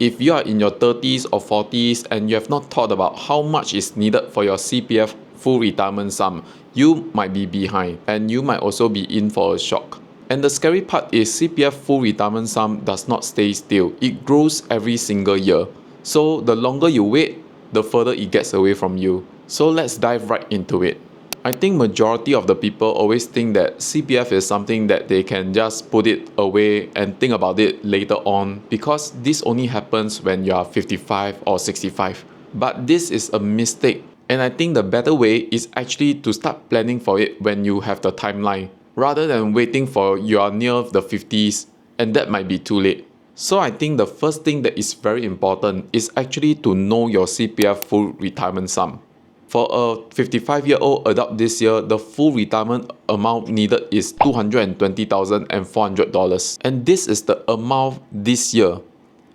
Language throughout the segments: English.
If you are in your 30s or 40s and you have not thought about how much is needed for your CPF full retirement sum, you might be behind and you might also be in for a shock. And the scary part is CPF full retirement sum does not stay still. It grows every single year. So the longer you wait, the further it gets away from you. So let's dive right into it. I think majority of the people always think that CPF is something that they can just put it away and think about it later on because this only happens when you are 55 or 65. But this is a mistake, and I think the better way is actually to start planning for it when you have the timeline rather than waiting for you are near the 50s, and that might be too late. So I think the first thing that is very important is actually to know your CPF full retirement sum. For a 55-year-old adult this year, the full retirement amount needed is $220,400. And this is the amount this year.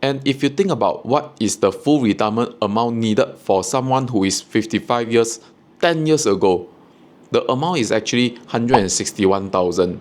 And if you think about what is the full retirement amount needed for someone who is 55 years, 10 years ago, the amount is actually $161,000.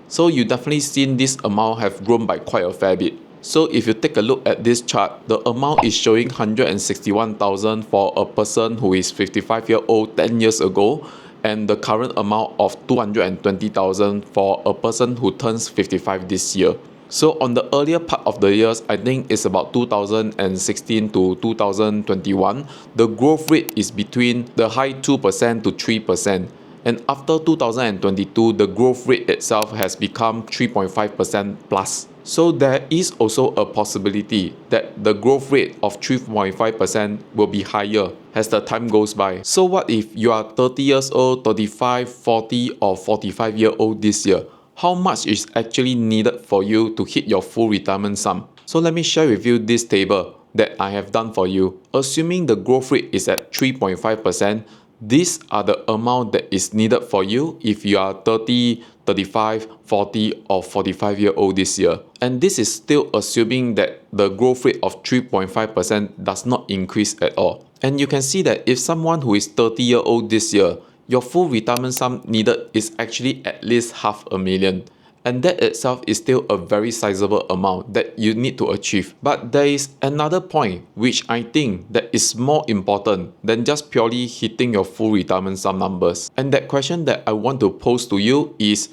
So you definitely seen this amount have grown by quite a fair bit. So if you take a look at this chart, the amount is showing $161,000 for a person who is 55-year-old 10 years ago, and the current amount of $220,000 for a person who turns 55 this year. So on the earlier part of the years, I think it's about 2016 to 2021, the growth rate is between the high 2% to 3%. And after 2022, the growth rate itself has become 3.5% plus. So there is also a possibility that the growth rate of 3.5% will be higher as the time goes by. So what if you are 30 years old, 35, 40 or 45-year-old this year? How much is actually needed for you to hit your full retirement sum? So let me share with you this table that I have done for you. Assuming the growth rate is at 3.5%, these are the amount that is needed for you if you are 30, 35, 40 or 45-year-old this year. And this is still assuming that the growth rate of 3.5% does not increase at all. And you can see that if someone who is 30-year-old this year, your full retirement sum needed is actually at least $500,000. And that itself is still a very sizable amount that you need to achieve. But there is another point which I think that is more important than just purely hitting your full retirement sum numbers. And that question that I want to pose to you is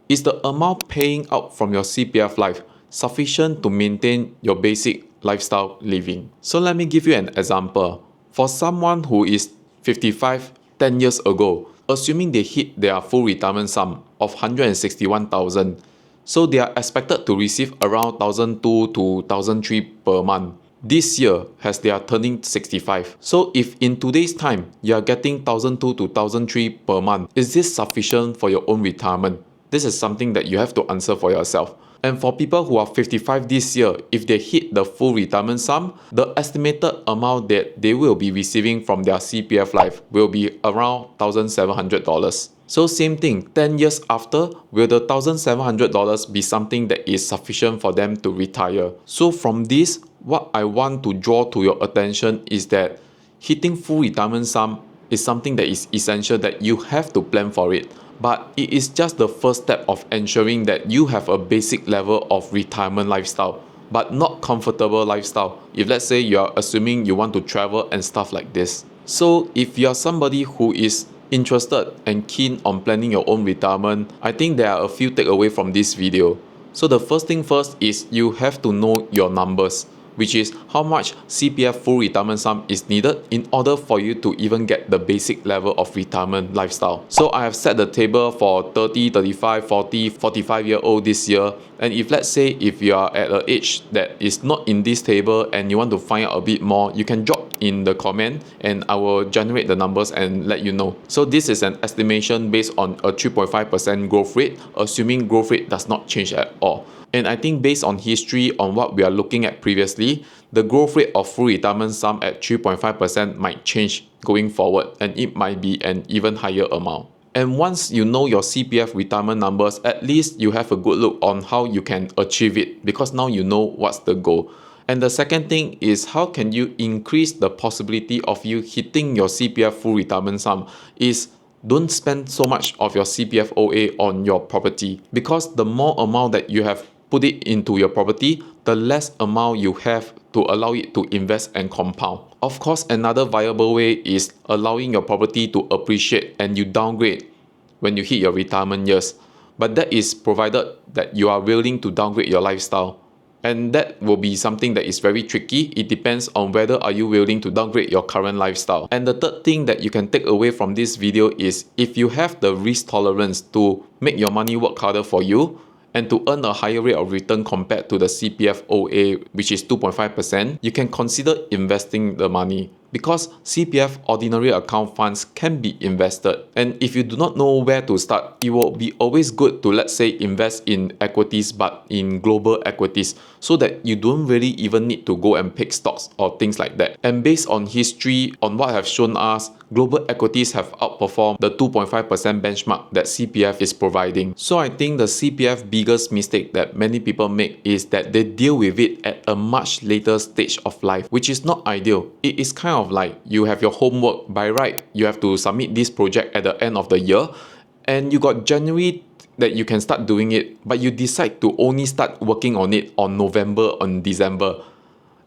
the amount paying out from your CPF life sufficient to maintain your basic lifestyle living? So let me give you an example. For someone who is 55 10 years ago, assuming they hit their full retirement sum of $161,000, so they are expected to receive around $1,200 to $1,300 per month this year as they are turning 65. So if in today's time you are getting $1,200 to $1,300 per month, is this sufficient for your own retirement? This is something that you have to answer for yourself. And for people who are 55 this year, if they hit the full retirement sum, the estimated amount that they will be receiving from their CPF life will be around $1,700. So same thing, 10 years after, will the $1,700 be something that is sufficient for them to retire? So from this, what I want to draw to your attention is that hitting full retirement sum is something that is essential, that you have to plan for it. But it is just the first step of ensuring that you have a basic level of retirement lifestyle, but not comfortable lifestyle. If let's say you are assuming you want to travel and stuff like this. So if you are somebody who is interested and keen on planning your own retirement, I think there are a few takeaways from this video. So the first thing first is you have to know your numbers, which is how much CPF full retirement sum is needed in order for you to even get the basic level of retirement lifestyle. So I have set the table for 30, 35, 40, 45-year-old this year. And if let's say if you are at an age that is not in this table and you want to find out a bit more, you can drop in the comment and I will generate the numbers and let you know. So this is an estimation based on a 3.5% growth rate, assuming growth rate does not change at all. And I think based on history on what we are looking at previously, the growth rate of full retirement sum at 3.5% might change going forward, and it might be an even higher amount. And once you know your CPF retirement numbers, at least you have a good look on how you can achieve it, because now you know what's the goal. And the second thing is how can you increase the possibility of you hitting your CPF full retirement sum is don't spend so much of your CPF OA on your property, because the more amount that you have put it into your property, the less amount you have to allow it to invest and compound. Of course, another viable way is allowing your property to appreciate and you downgrade when you hit your retirement years. But that is provided that you are willing to downgrade your lifestyle. And that will be something that is very tricky. It depends on whether are you willing to downgrade your current lifestyle. And the third thing that you can take away from this video is if you have the risk tolerance to make your money work harder for you and to earn a higher rate of return compared to the CPF OA, which is 2.5%, you can consider investing the money. Because CPF ordinary account funds can be invested. And if you do not know where to start, it will be always good to, let's say, invest in equities, but in global equities, so that you don't really even need to go and pick stocks or things like that. And based on history, on what I have shown us, global equities have outperformed the 2.5% benchmark that CPF is providing. So I think the CPF biggest mistake that many people make is that they deal with it at a much later stage of life, which is not ideal. It is kind of like you have your homework. By right, you have to submit this project at the end of the year, and you got January that you can start doing it, but you decide to only start working on it on November, on December.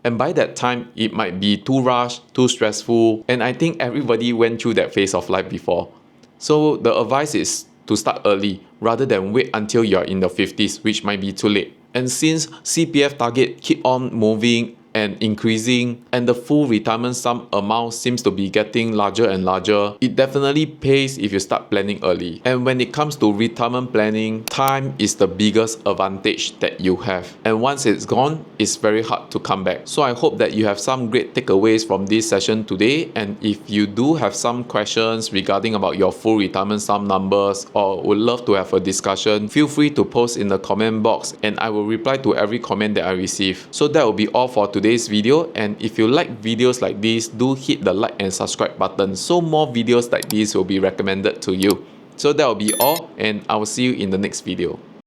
And by that time, it might be too rushed, too stressful, and I think everybody went through that phase of life before. So the advice is to start early rather than wait until you're in the 50s, which might be too late. And since CPF target keep on moving and increasing, and the full retirement sum amount seems to be getting larger and larger, it definitely pays if you start planning early. And when it comes to retirement planning, time is the biggest advantage that you have. And once it's gone, it's very hard to come back. So I hope that you have some great takeaways from this session today. And if you do have some questions regarding about your full retirement sum numbers or would love to have a discussion, feel free to post in the comment box and I will reply to every comment that I receive. So that will be all for today's video, and if you like videos like this, do hit the like and subscribe button so more videos like this will be recommended to you. So that will be all, and I will see you in the next video.